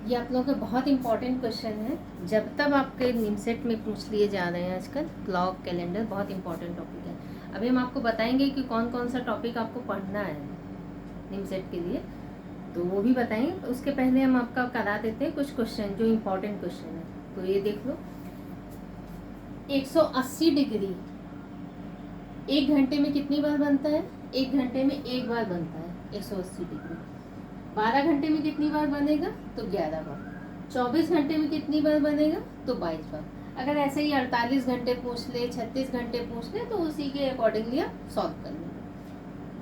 ये आप लोगों का बहुत इंपॉर्टेंट क्वेश्चन है। जब तक आपके निमसेट में पूछ लिए जा रहे हैं आजकल। क्लॉक कैलेंडर बहुत इंपॉर्टेंट टॉपिक है। अभी हम आपको बताएंगे कि कौन कौन सा टॉपिक आपको पढ़ना है निमसेट के लिए, तो वो भी बताएंगे। उसके पहले हम आपका करा देते हैं कुछ क्वेश्चन जो इम्पोर्टेंट क्वेश्चन है। तो ये देख लो, 180 डिग्री 1 घंटे में कितनी बार बनता है? 1 घंटे में 1 बार बनता है 180 डिग्री। 12 घंटे में कितनी बार बनेगा? तो 11 बार। 24 घंटे में कितनी बार बनेगा? तो 22 बार। अगर ऐसे ही 48 घंटे पूछ ले, 36 घंटे पूछ ले, तो उसी के अकॉर्डिंगली आप सॉल्व कर लेंगे।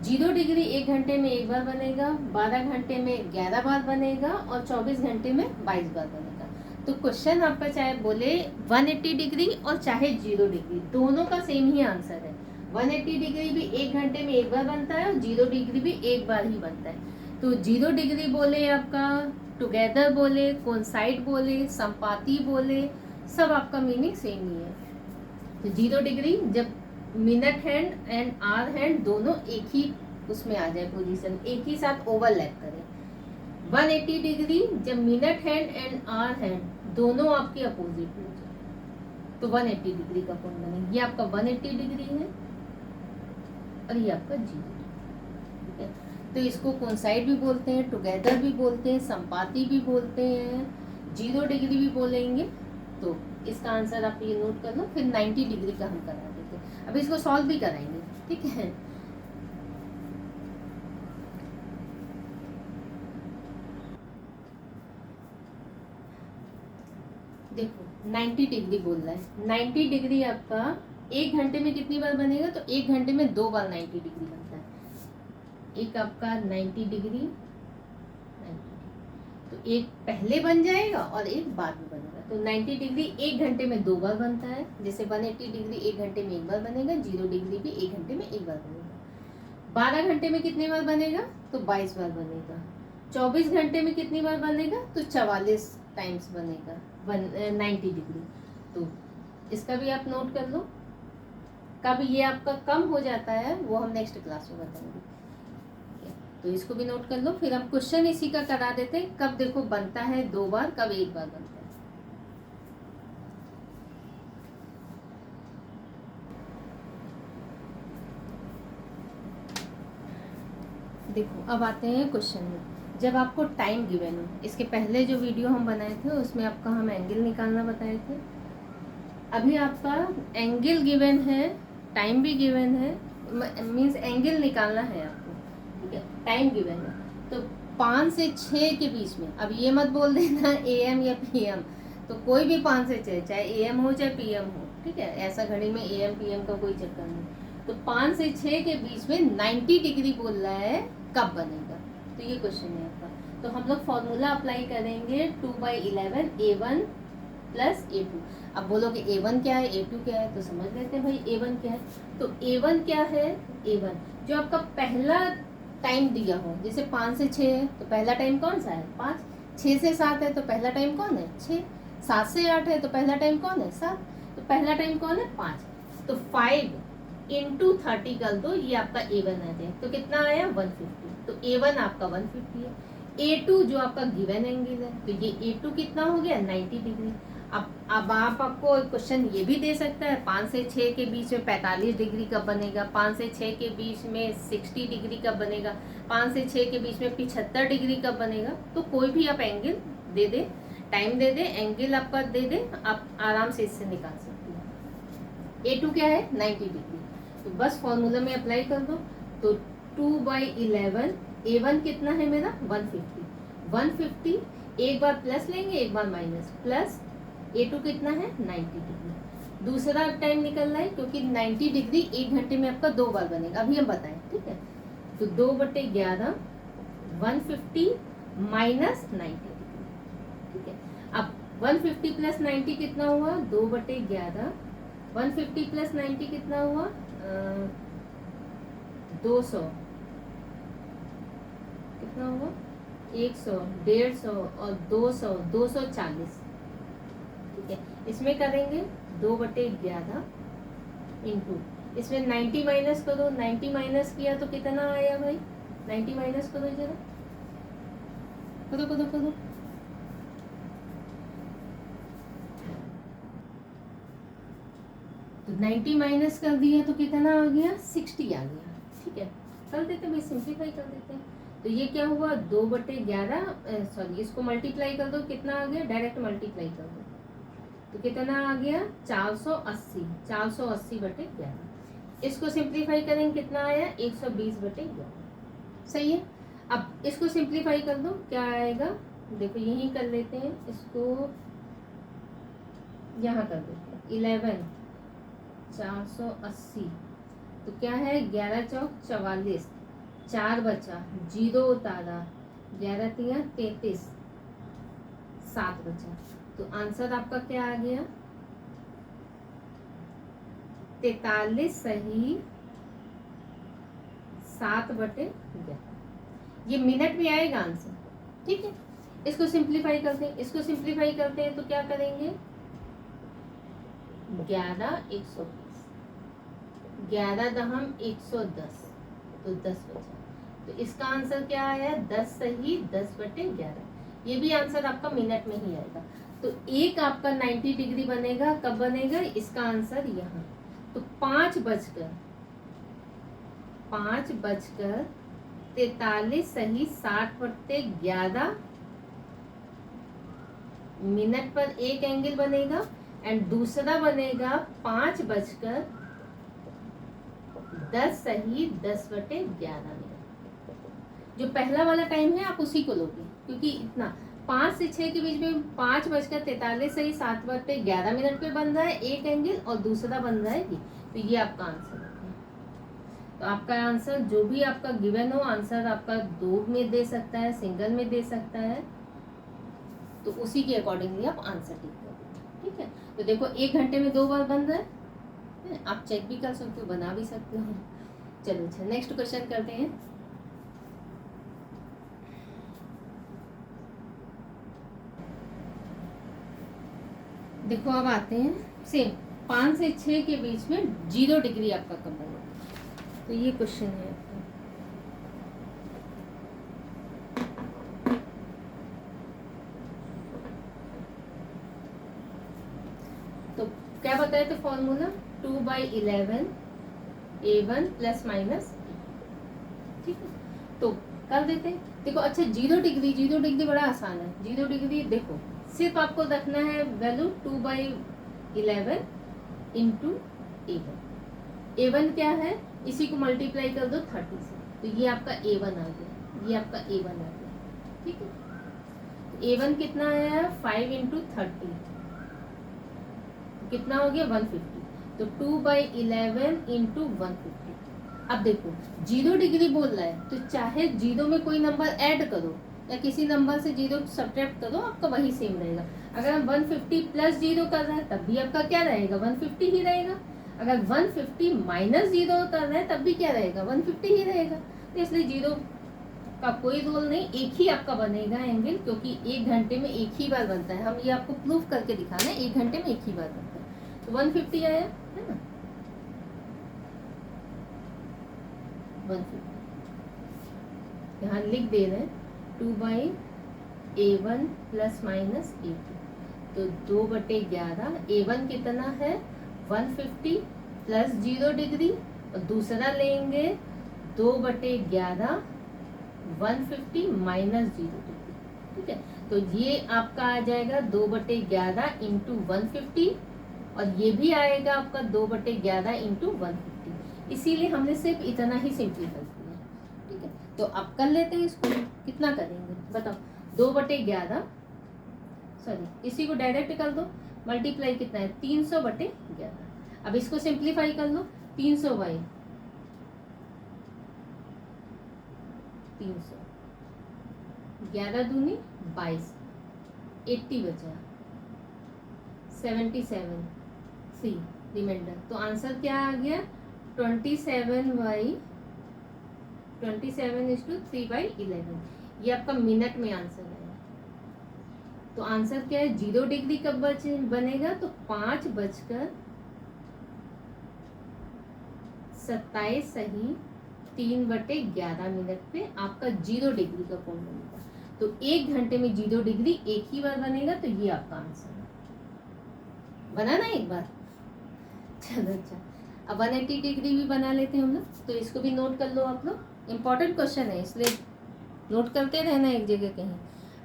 0 डिग्री 1 घंटे में 1 बार बनेगा, 12 घंटे में 11 बार बनेगा और 24 घंटे में 22 बार बनेगा। तो क्वेश्चन आपका चाहे बोले 180 डिग्री और चाहे 0 डिग्री, दोनों का सेम ही आंसर है। 180 डिग्री भी 1 घंटे में 1 बार बनता है और 0 डिग्री भी 1 बार ही बनता है। तो 0 डिग्री बोले आपका टुगेदर बोले, कोइंसाइड बोले, संपाती बोले, सब आपका मीनिंग सेम ही है। तो 0 डिग्री जब minute hand and hour hand दोनों एक ही उसमें आ जाए, पोजीशन एक ही साथ ओवरलैप करें। 180 डिग्री जब minute hand and hour hand दोनों आपके अपोजिट हो जाए, तो 180 डिग्री का कोण बनेगा। ये आपका 180 डिग्री है और ये आपका 0, ठीक है। तो इसको कोइंसाइड भी बोलते हैं, टुगेदर भी बोलते हैं, संपाती भी बोलते हैं, 0 डिग्री भी बोलेंगे। तो इसका आंसर आप ये नोट कर लो। फिर 90 डिग्री का हम करा देते हैं। अब इसको सॉल्व भी कराएंगे, ठीक है। देखो 90 डिग्री बोल रहा है। 90 डिग्री आपका 1 घंटे में कितनी बार बनेगा? तो 1 घंटे में 2 बार 90 डिग्री बनता है। एक आपका 90 डिग्री, तो एक पहले बन जाएगा और एक बाद में बनेगा। तो 90 डिग्री 1 घंटे में 2 बार बनता है, जैसे 180 डिग्री 1 घंटे में 1 बार बनेगा, 0 डिग्री भी 1 घंटे में 1 बार बनेगा। 12 घंटे में कितनी बार बनेगा? तो 22 बार बनेगा। 24 घंटे में कितनी बार बनेगा? तो 44 टाइम्स बनेगा 90 डिग्री। तो इसका भी आप नोट कर लो। कब ये आपका कम हो जाता है वो हम नेक्स्ट क्लास में बताएंगे, तो इसको भी नोट कर लो। फिर हम क्वेश्चन इसी का करा देते हैं। कब देखो बनता है 2 बार, कब 1 बार बनता है। देखो अब आते हैं क्वेश्चन में। जब आपको टाइम गिवन हो, इसके पहले जो वीडियो हम बनाए थे उसमें आपका हम एंगल निकालना बताए थे। अभी आपका एंगल गिवन है, टाइम भी गिवन है, मीन्स एंगल निकालना है आपको, ठीक है। टाइम गिवन है तो 5 से 6 के बीच में, अब ये मत बोल देना AM या PM, तो कोई भी 5 से 6, चाहे AM हो चाहे PM हो, ठीक है। ऐसा घड़ी में AM PM का कोई चक्कर नहीं। तो 5 से 6 के बीच में 90 डिग्री बोल रहा है, कब बनेगा? तो ये क्वेश्चन है आपका। तो हम लोग फॉर्मूला अप्लाई करेंगे 2/11 A1 प्लस A2। अब बोलोगे A1 क्या है, A2 क्या है, तो समझ लेते हैं भाई A1 क्या है। तो A1 क्या है? A1 जो आपका पहला टाइम दिया हो, जैसे 5 से 6 है तो पहला टाइम कौन सा है? 5। 6 से 7 है तो पहला टाइम कौन है? 6। 7 से 8 है तो पहला टाइम कौन है? 7। तो पहला टाइम कौन है? 5। तो 5 इंटू 30 कर दो, ये आपका A1 आ जाए। तो कितना आया? 150। तो A1 आपका 150 है। A2 जो आपका गिवन एंगल है, तो ये A2 कितना हो गया? 90 डिग्री। अब आपको क्वेश्चन ये भी दे सकता है 5 से 6 के बीच में 45 डिग्री कब बनेगा, 5 से 6 के बीच में 60 डिग्री कब बनेगा, 5 से 6 के बीच में 75 डिग्री कब बनेगा। तो कोई भी आप एंगल दे दे, टाइम दे दे, एंगल आपका दे दे, आप आराम से इससे निकाल सकते हैं। A2 क्या है? 90 डिग्री। तो बस फॉर्मूला में अप्लाई कर दो। तो 2/11 A1 कितना है मेरा? 150। 150 एक बार प्लस लेंगे, एक बार माइनस, प्लस A2 कितना है? 90 डिग्री। दूसरा टाइम निकल रहा है क्योंकि 90 डिग्री 1 घंटे में आपका 2 बार बनेगा। अभी हम बताएं, ठीक है। तो 2/11 150 माइनस 90 डिग्री, ठीक है। अब 150 प्लस 90 कितना हुआ? 2/11। 150 प्लस 90 कितना हुआ? 200। कितना हुआ? 100, 150 और 200, 240, ठीक है। इसमें करेंगे 2/11 इंटू, इसमें 90 माइनस करो। 90 माइनस किया तो कितना आया भाई? 90 माइनस करो जरा, करो करो करो, तो 90 माइनस कर दिया तो कितना आ गया, 60 आ गया। ठीक है, कर देते भाई, सिंप्लीफाई कर देते हैं। तो ये क्या हुआ, 2/11, सॉरी इसको मल्टीप्लाई कर दो, कितना आ गया, डायरेक्ट मल्टीप्लाई कर दो तो कितना आ गया, 480, 480/11। इसको सिंप्लीफाई करेंगे, कितना आया, 120/11। सही है। अब इसको सिंप्लीफाई कर दो, क्या आएगा, देखो यही कर लेते हैं, इसको यहाँ कर देते हैं, 11 480 तो क्या है, 11 चौक 44, 4 बचा, 0 उतारा, 11 तिया 33, 7 बचा। तो आंसर आपका क्या आ गया, 43 सही 7/11। ये मिनट में आएगा आंसर। ठीक है, इसको सिंप्लीफाई करते हैं, इसको सिंप्लीफाई करते हैं तो क्या करेंगे, 11 120, 11 दहम 110 तो 10 बचा। तो इसका आंसर क्या आया, 10 सही 10/11। ये भी आंसर आपका मिनट में ही आएगा। तो एक आपका 90 डिग्री बनेगा, कब बनेगा, इसका आंसर यहाँ। तो 5:43 सही 60/11 मिनट पर एक एंगल बनेगा। एंड दूसरा बनेगा 5:10 सही 10/11 मिनट। जो पहला वाला टाइम है आप उसी को लोगे, क्योंकि इतना 5 से 6 के बीच में 5:43 सही 7/11 मिनट पे बन रहा है एक एंगल, और दूसरा बन रहा है ये। तो ये आपका आंसर है। तो आपका आंसर जो भी आपका गिवन हो, आंसर आपका 2 में दे सकता है, सिंगल में दे सकता है, तो उसी के अकॉर्डिंगली आप आंसर टिक कर दो। ठीक है, तो देखो 1 घंटे में 2 बार बन रहा है, आप चेक भी कर सकते हो, बना भी सकते हो। चलो अच्छा, नेक्स्ट क्वेश्चन करते हैं। देखो अब आते हैं सेम 5 से 6 के बीच में 0 डिग्री आपका कब बनेगा, तो ये क्वेश्चन है आपका। तो क्या बताए थे फॉर्मूला, 2/11 A1 +- ठीक है, तो कर देते हैं। देखो अच्छा 0 डिग्री बड़ा आसान है। 0 डिग्री देखो सिर्फ आपको रखना है वैल्यू 2/11 इंटू A1। A1 क्या है, इसी को मल्टीप्लाई कर दो 30 से, तो ये आपका A1 आ गया, ये आपका A1 आ गया। ठीक है, A1 कितना आया, 5 × 30 कितना हो गया, 150। तो 2/11 इंटू 150। अब देखो 0 डिग्री बोल रहा है, तो चाहे 0 में कोई नंबर ऐड करो या किसी नंबर से 0 सब्ट्रैक्ट करो, आपका वही सेम रहेगा। अगर हम 150 + 0 कर रहे हैं तब भी आपका क्या रहेगा, 150 ही रहेगा। अगर 150 - 0 कर रहे हैं तब भी क्या रहेगा, 150 ही रहेगा। तो इसलिए 0 का कोई रोल नहीं, एक ही आपका बनेगा एंगल, क्योंकि 1 घंटे में एक ही बार बनता है। हम ये आपको प्रूव करके दिखाना है, 1 घंटे में एक ही बार बनता है। तो 150 आया है ना, 150 यहाँ लिख दे रहे हैं 2/A1 +- A2। तो 2/11 A1 कितना है, 150 + 0 डिग्री, और दूसरा लेंगे 2/11 150 - 0 डिग्री। ठीक है, तो ये आपका आ जाएगा 2/11 इंटू 150, और ये भी आएगा आपका 2/11 इंटू 150। इसीलिए हमने सिर्फ इतना ही सिंप्लीफाई किया। ठीक है, तो अब कर लेते हैं इसको, कितना करेंगे बताओ, 2/11 सॉरी इसी को डायरेक्ट कर दो, मल्टीप्लाई कितना है, 300/11। अब इसको सिंप्लीफाई कर लो, 300/300, 11 दूनी 22, 80 बचा, 77 सी रिमाइंडर। तो आंसर क्या आ गया, 27/3/11। ये आपका मिनट में आंसर है। तो आंसर क्या है, 0 डिग्री कब बनेगा, तो 5:27 सही 3/11 मिनट पे आपका 0 डिग्री का कोण बनेगा। तो 1 घंटे में 0 डिग्री एक ही बार बनेगा। तो ये आपका आंसर है, बना ना एक बार। चलो अच्छा, अब 180 डिग्री भी बना लेते हैं हम लोग, तो इसको भी नोट कर लो आप लोग। इम्पॉर्टेंट क्वेश्चन है इसलिए नोट करते रहना एक जगह कहीं,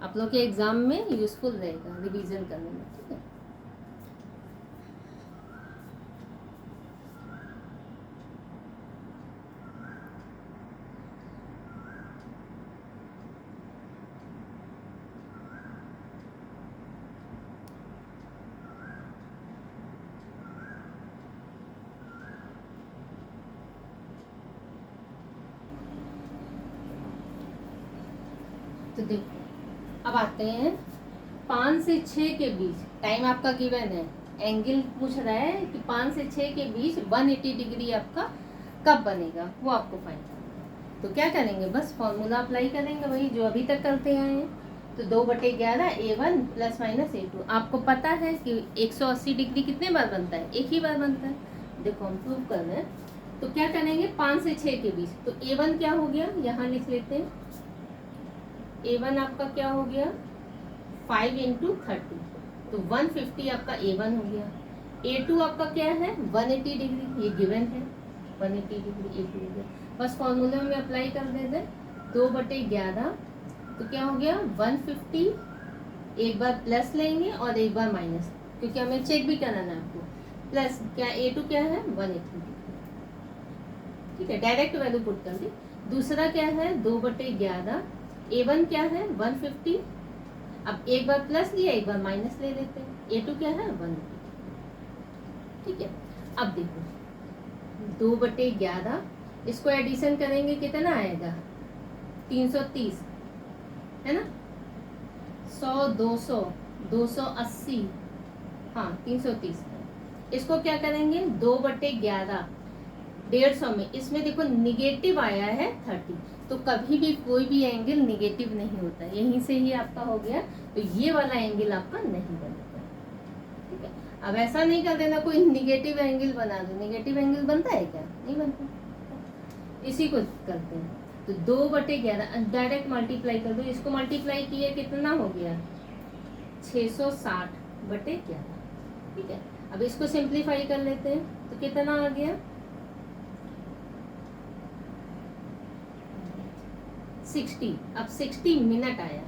आप लोग के एग्जाम में यूजफुल रहेगा रिवीजन करने में, ठीक है। तो देखो अब आते हैं 5 से 6 के बीच टाइम आपका गिवन है, एंगल पूछ रहा है कि 5 से 6 के बीच 180 डिग्री आपका कब बनेगा, वो आपको फाइंड करना है। तो क्या करेंगे, बस फॉर्मूला अप्लाई करेंगे वही जो अभी तक करते आए हैं। तो 2/11 A1 + -A2, आपको पता है कि 180 डिग्री कितने बार बनता है, एक ही बार बनता है। देखो हम प्रूव कर रहे हैं, तो क्या करेंगे 5 से 6 के बीच, तो A1 क्या हो गया, यहाँ लिख लेते हैं। A1 आपका क्या हो गया 5 × 30, तो 150 आपका A1 हो गया। A2 आपका क्या है 180 डिग्री, ये गिवन है 180 डिग्री A2 हो गया। बस फॉर्मूले में अप्लाई कर देते हैं, 2/11, तो क्या हो गया 150, एक बार प्लस लेंगे और एक बार माइनस, क्योंकि हमें चेक भी कराना है आपको। प्लस क्या A2 क्या है 180 डिग्री, ठीक है, डायरेक्ट वैल्यू पुट कर दी। दूसरा क्या है 2/11, A1 क्या है 150, अब एक बार प्लस लिया एक बार माइनस ले लेते हैं, A2 क्या है 180, ठीक है। अब देखो 2/11, इसको एडिशन करेंगे कितना आएगा 330, है ना, 100 200 280, हाँ 330। इसको क्या करेंगे 2/11 150 में, इसमें देखो निगेटिव आया है 30, तो कभी भी कोई भी एंगल निगेटिव नहीं होता, यहीं से ही आपका हो गया, तो ये वाला एंगल आपका नहीं बनेगा, ठीक है। अब ऐसा नहीं कर देना कोई निगेटिव एंगल बना दो, निगेटिव एंगल बनता है क्या, नहीं बनता, इसी को करते हैं। तो 2/11 डायरेक्ट मल्टीप्लाई कर दो, इसको मल्टीप्लाई किए कितना हो गया 660/11, ठीक है। अब इसको सिंप्लीफाई कर लेते हैं, तो कितना आ गया 60, अब 60 मिनट आया,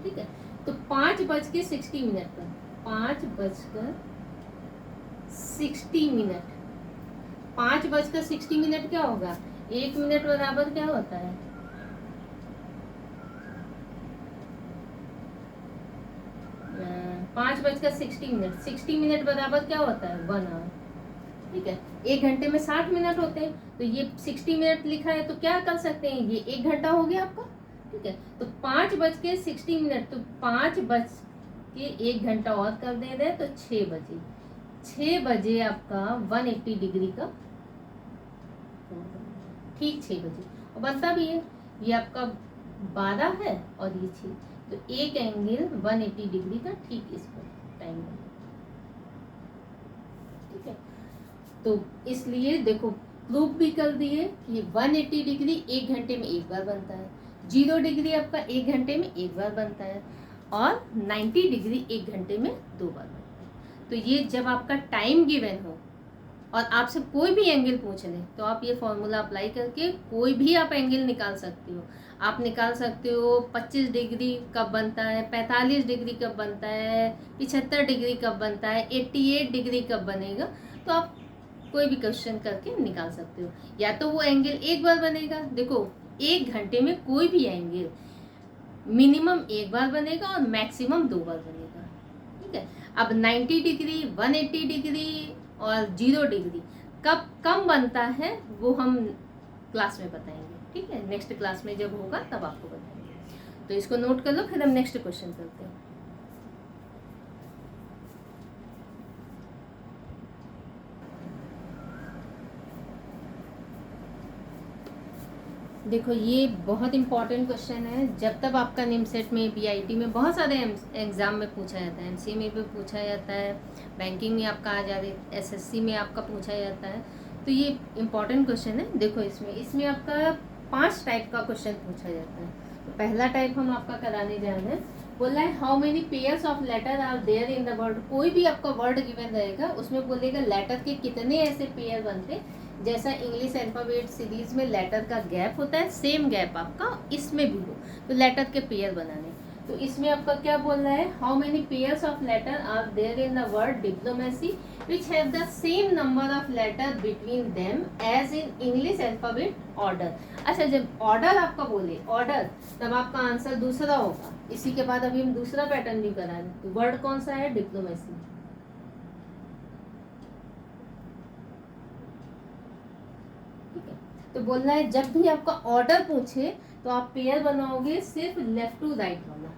ठीक है। तो 5:60 पर 5:60, 5:60 क्या होगा, 1 मिनट बराबर क्या होता है 5:60, 60 मिनट बराबर क्या होता है 1 आवर, ठीक है। 1 घंटे में 60 मिनट होते हैं, तो ये 60 मिनट लिखा है, तो क्या कर सकते हैं, ये 1 घंटा हो गया आपका, ठीक है। तो 5:60, तो 5:1 घंटा और कर दे रहे, तो 6 बजे आपका 180 डिग्री का, ठीक 6 बजे, और बनता भी है, ये आपका 12 है और ये 6, तो एक एंगल 180 डिग्री का ठीक इस पर टाइम, ठीक है। तो इसलिए देखो प्रूफ भी कर दिए कि 180 डिग्री 1 घंटे में एक बार बनता है, 0 डिग्री आपका 1 घंटे में एक बार बनता है, और 90 डिग्री 1 घंटे में 2 बार बनता है। तो ये जब आपका टाइम गिवन हो और आपसे कोई भी एंगल पूछ ले, तो आप ये फॉर्मूला अप्लाई करके कोई भी आप एंगल निकाल सकते हो। आप निकाल सकते हो 25 डिग्री कब बनता है, 45 डिग्री कब बनता है, 75 डिग्री कब बनता है, 88 डिग्री कब बनेगा, तो आप कोई भी क्वेश्चन करके निकाल सकते हो। या तो वो एंगल एक बार बनेगा, देखो 1 घंटे में कोई भी एंगल मिनिमम एक बार बनेगा और मैक्सिमम 2 बार बनेगा, ठीक है। अब 90 डिग्री 180 डिग्री और 0 डिग्री कब कम बनता है वो हम क्लास में बताएंगे, ठीक है, नेक्स्ट क्लास में जब होगा तब आपको बताएंगे। तो इसको नोट कर लो, फिर हम नेक्स्ट क्वेश्चन करते हैं। देखो ये बहुत इंपॉर्टेंट क्वेश्चन है, जब तक आपका निमसेट में बीआईटी में बहुत सारे एग्जाम में पूछा जाता है, एमसीए में भी पूछा जाता है, बैंकिंग में आपका आ जाए, एसएससी में आपका पूछा जाता है, तो ये इंपॉर्टेंट क्वेश्चन है। देखो इसमें आपका 5 टाइप का क्वेश्चन पूछा जाता है। तो पहला टाइप हम आपका कराने जा रहे हैं बोला है how many pairs of letter are there in the word. कोई भी आपका वर्ड गिवन रहेगा उसमें बोलेगा लेटर के कितने ऐसे पेयर बनते, जैसा इंग्लिश अल्फाबेट सीरीज में लेटर का गैप होता है, सेम गैप आपका इसमें भी हो, तो लेटर के पेयर बनाने। तो इसमें आपका क्या बोल रहा है, how many pairs of letter are there in the word diplomacy which have the same number of letter between them as in English alphabet order। अच्छा, जब ऑर्डर आपका बोले ऑर्डर, तब आपका आंसर दूसरा होगा। इसी के बाद अभी हम दूसरा पैटर्न भी करा रहे, तो वर्ड कौन सा है, डिप्लोमेसी। ठीक है, तो बोलना है जब भी आपका ऑर्डर पूछे तो आप पेयर बनाओगे सिर्फ लेफ्ट टू राइट वाला,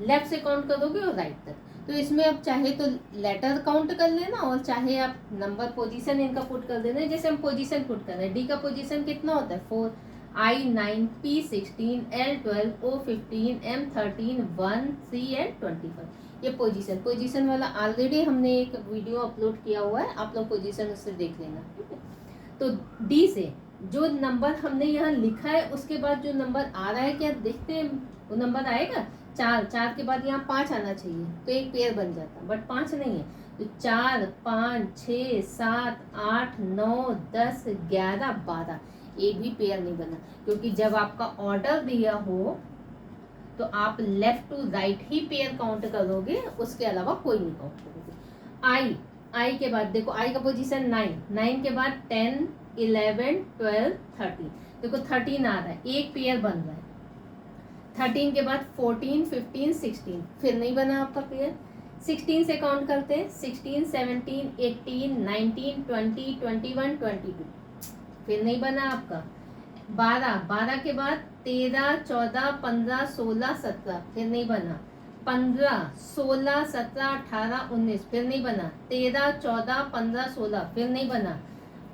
लेफ्ट से काउंट करोगे और राइट तक। तो इसमें आप चाहे तो लेटर काउंट कर लेना और चाहे आप नंबर पोजीशन इनका पुट कर देना। जैसे हम पोजीशन पुट कर रहे हैं, डी का पोजीशन कितना होता है 4, I 9, P 16, L 12, O 15, M 13, 1, C and 25। ये पोजीशन वाला ऑलरेडी हमने एक वीडियो अपलोड किया हुआ है, आप लोग पोजीशन उससे देख लेना। ठीक है, तो डी से जो नंबर हमने यहाँ लिखा है उसके बाद जो नंबर आ रहा है, क्या देखते हैं वो नंबर आएगा 4 के बाद यहाँ 5 आना चाहिए, तो एक पेयर बन जाता, बट 5 नहीं है। तो 4, 5, 6, 7, 8, 9, 10, 11, 12 एक भी पेयर नहीं बना, क्योंकि जब आपका ऑर्डर दिया हो तो आप लेफ्ट टू राइट ही पेयर काउंट करोगे, उसके अलावा कोई नहीं काउंट करोगे। आई के बाद देखो, आई का पोजीशन 9 के बाद 10, 11, 12, 13, देखो 13 आ रहा है, एक पेयर बन रहा है। 13 के बाद 14, 15, 16 फिर नहीं बना आपका पेयर। 16 से काउंट करते हैं, 16, 17, 18, 19, 20, 21, 22 फिर नहीं बना आपका। 12 के बाद 13, 14, 15, 16, 17 फिर नहीं बना। 15, 16, 17, 18, 19 फिर नहीं बना। 13, 14, 15, 16 फिर नहीं बना।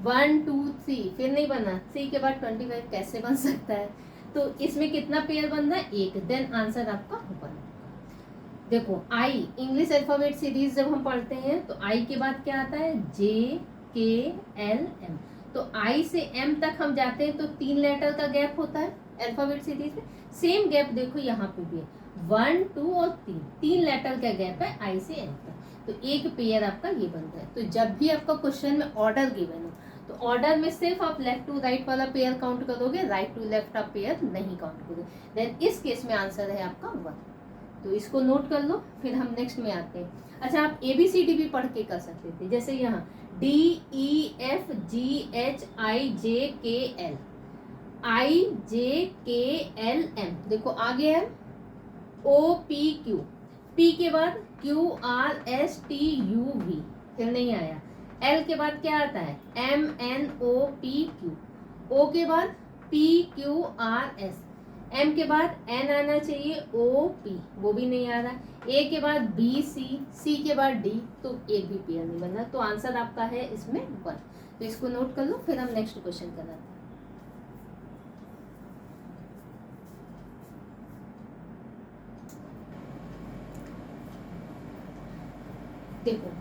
1, 2, 3 फिर नहीं बना। 3 के बाद 25 कैसे बन सकता है, तो इसमें कितना पेयर बन रहा है, एक। देन आंसर आपका वन। देखो आई इंग्लिश अल्फाबेट सीरीज जब हम पढ़ते हैं तो आई के बाद क्या आता है, जे, के, एल, एम। तो आई से एम तक हम जाते हैं तो 3 लेटर का गैप होता है अल्फाबेट सीरीज में। सेम गैप देखो यहाँ पे भी है, 1, 2 और 3 लेटर का गैप है आई से एम तक, तो एक पेयर आपका ये बनता है। तो जब भी आपका क्वेश्चन में ऑर्डर गिवन हो तो ऑर्डर में सिर्फ आप लेफ्ट टू राइट वाला पेयर काउंट करोगे, राइट टू लेफ्ट आप पेयर नहीं काउंट करोगे। देन इस केस में आंसर है आपका 1। तो इसको नोट कर लो, फिर हम नेक्स्ट में आते हैं। अच्छा, आप ABCD भी पढ़ के कर सकते थे, जैसे यहाँ DEFGHIJKL, IJKLM, देखो आगे है OPQ, P के बाद QRSTUV फिर नहीं आया। L के बाद क्या आता है MNOPQ, O के बाद PQRS, M के बाद N आना चाहिए OP, वो भी नहीं आ रहा। A के बाद BC, C के बाद D, तो एक भी पेयर नहीं बना, तो आंसर आपका है इसमें 1। तो इसको नोट कर लो, फिर हम नेक्स्ट क्वेश्चन कराते हैं। देखो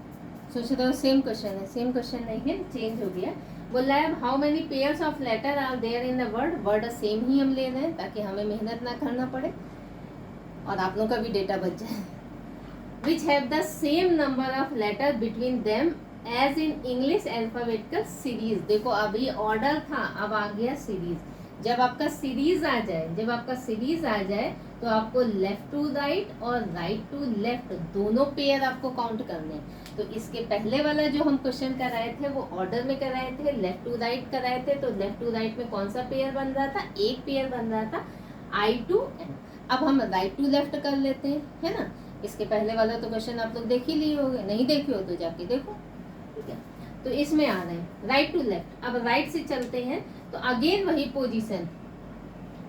सोचे तो सेम क्वेश्चन है, सेम क्वेश्चन नहीं है, चेंज हो गया। बोल रहा है how many pairs of letter are there in the word, word same ही हम ले रहे हैं ताकि हमें मेहनत ना करना पड़े और आप लोगों का भी डेटा बच जाए। Which have the same number of letter between them as in English alphabetical series. देखो अभी ऑर्डर था, अब आ गया सीरीज। जब आपका सीरीज आ जाए तो आपको लेफ्ट टू राइट और राइट टू लेफ्ट दोनों पेयर आपको काउंट करने हैं। तो इसके पहले वाला जो हम क्वेश्चन कराए थे वो ऑर्डर में कराए थे, लेफ्ट टू राइट कराए थे। तो लेफ्ट टू राइट में कौन सा पेयर बन रहा था, एक पेयर बन रहा था I to N। अब हम राइट टू लेफ्ट कर लेते हैं, है ना। इसके पहले वाला तो क्वेश्चन आप लोग देख ही लिए होंगे, नहीं देखे हो तो जाके देखो, ठीक है। तो इसमें आ रहे हैं राइट टू लेफ्ट। अब राइट से चलते हैं तो अगेन वही पोजीशन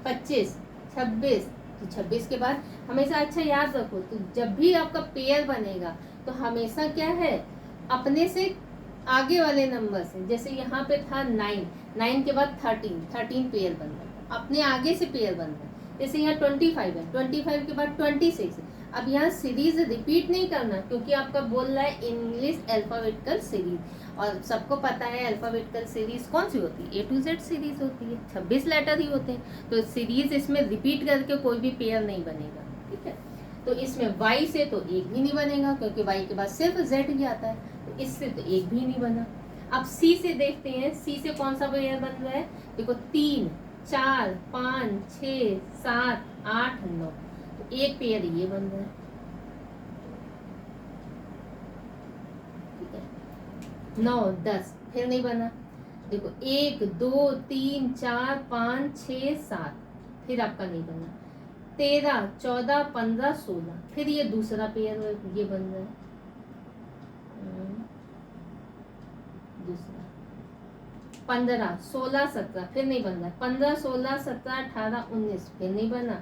25, 26। तो 26 के बाद हमेशा अच्छा याद रखो, तो जब भी आपका पेयर बनेगा तो हमेशा क्या है, अपने से आगे वाले नंबर से। जैसे यहाँ पे था 9 के बाद 13 पेयर बन रहा है, अपने आगे से पेयर बन रहा है। जैसे यहाँ 25 है, 25 के बाद 26 है। अब यहाँ सीरीज रिपीट नहीं करना, क्योंकि आपका बोल रहा है इंग्लिश अल्फाबेटिकल सीरीज, और सबको पता है अल्फाबेटिकल सीरीज कौन सी होती है, A to Z सीरीज होती है, 26 लेटर ही होते हैं। तो सीरीज इसमें रिपीट करके कोई भी पेयर नहीं बनेगा, ठीक है। तो इसमें y से तो एक भी नहीं बनेगा क्योंकि y के बाद सिर्फ z ही आता है, तो इससे तो एक भी नहीं बना। अब c से देखते हैं, c से कौन सा पेयर बन रहा है, देखो 3 4 5 6 7 8 9, तो एक पेयर ये बन रहा है, ठीक है। 9 10 फिर नहीं बना, देखो 1 2 3 4 5 6 7 फिर आपका नहीं बना, 13 14 15 16 फिर ये दूसरा पेयर ये बन रहा है, दूसरा 15 16 17 फिर नहीं बन रहा, 15 16 17 18 19 फिर नहीं बना,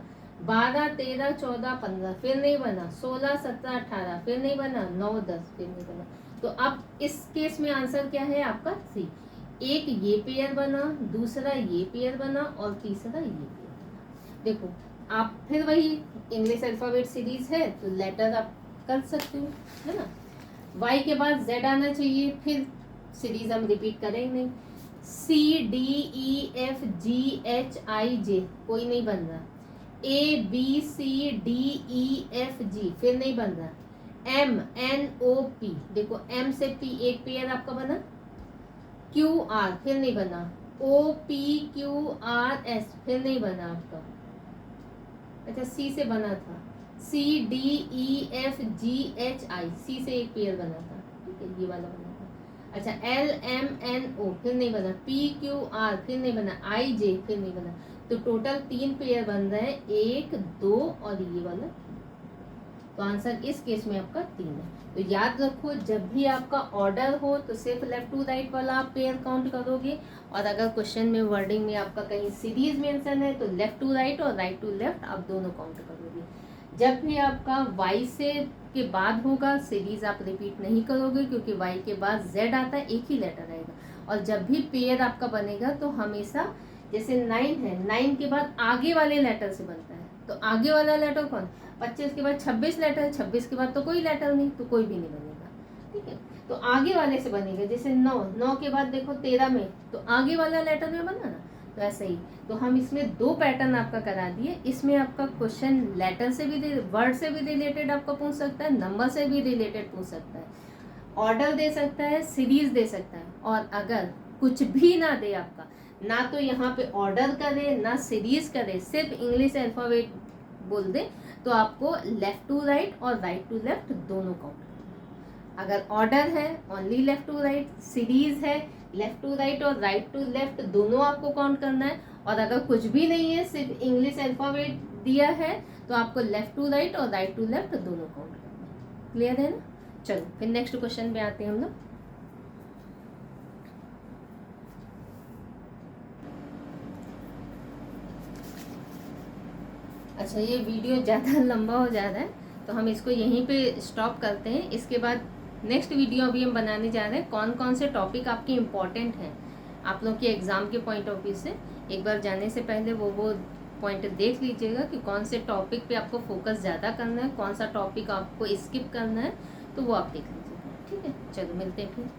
12 13 14 15 फिर नहीं बना, 16 17 18 फिर नहीं बना, 9 10 फिर नहीं बना। तो अब इस केस में आंसर क्या है आपका सी, एक ये पेयर बना, दूसरा ये पेयर बना और तीसरा ये पेयर बना। देखो आप फिर वही इंग्लिश अल्फाबेट सीरीज है तो लेटर आप कर सकते हो, है ना। y के बाद z आना चाहिए, फिर सीरीज हम रिपीट करेंगे नहीं, C D E F G H I J कोई नहीं बन रहा, A B C D E F G फिर नहीं बन रहा, M N O P देखो M से P एक पेयर आपका बना, Q R फिर नहीं बना, O P Q R S फिर नहीं बना आपका, अच्छा C से बना था, C D E F G H I C से एक पेयर बना था, ठीक है ये वाला बना था। अच्छा L M N O फिर नहीं बना, P Q R फिर नहीं बना, I J फिर नहीं बना, तो टोटल 3 पेयर बन रहे हैं, 1 2 और ये वाला, तो आंसर इस केस में आपका 3 है। तो याद रखो जब भी आपका ऑर्डर हो तो सिर्फ लेफ्ट टू राइट वाला आप पेयर काउंट करोगे, और अगर क्वेश्चन में वर्डिंग में आपका कहीं सीरीज मेंशन है तो लेफ्ट टू राइट और राइट टू लेफ्ट आप दोनों काउंट करोगे। जब भी आपका y से के बाद होगा सीरीज आप रिपीट नहीं करोगे क्योंकि y के बाद z आता है, एक ही लेटर आएगा। और जब भी पेयर आपका बनेगा तो हमेशा जैसे 9 है, 9 के बाद आगे वाले लेटर से बनता है, तो आगे वाला लेटर कौन, 25 के बाद 26 लेटर है, 26 के बाद तो कोई लेटर नहीं, तो कोई भी नहीं बनेगा, ठीक है। तो आगे वाले से बनेगा, जैसे 9 के बाद देखो 13 में, तो आगे वाला लेटर में बना ना, तो ऐसे ही। तो हम इसमें 2 पैटर्न आपका करा दिए, इसमें आपका क्वेश्चन लेटर से भी वर्ड से भी रिलेटेड आपका पूछ सकता है, नंबर से भी रिलेटेड पूछ सकता है, ऑर्डर दे सकता है, सीरीज दे सकता है, और अगर कुछ भी ना दे आपका, ना तो यहाँ पे ऑर्डर करे ना सीरीज करे, सिर्फ इंग्लिश अल्फाबेट बोल दे, तो आपको लेफ्ट टू राइट और राइट टू लेफ्ट दोनों काउंट करना। अगर ऑर्डर है only left to right, series है लेफ्ट टू राइट और राइट टू लेफ्ट दोनों आपको काउंट करना है, और अगर कुछ भी नहीं है सिर्फ इंग्लिश अल्फाबेट दिया है तो आपको लेफ्ट टू राइट और राइट टू लेफ्ट दोनों काउंट करना है। क्लियर है ना। चलो फिर नेक्स्ट क्वेश्चन पे आते हैं हम लोग। अच्छा ये वीडियो ज़्यादा लंबा हो जा रहा है तो हम इसको यहीं पे स्टॉप करते हैं। इसके बाद नेक्स्ट वीडियो अभी हम बनाने जा रहे हैं कौन कौन से टॉपिक आपके इम्पॉर्टेंट हैं आप लोग के एग्ज़ाम के पॉइंट ऑफ व्यू से। एक बार जाने से पहले वो पॉइंट देख लीजिएगा कि कौन से टॉपिक पे आपको फोकस ज़्यादा करना है, कौन सा टॉपिक आपको स्किप करना है, तो वो आप देख लीजिएगा। ठीक है, चलो मिलते हैं फिर।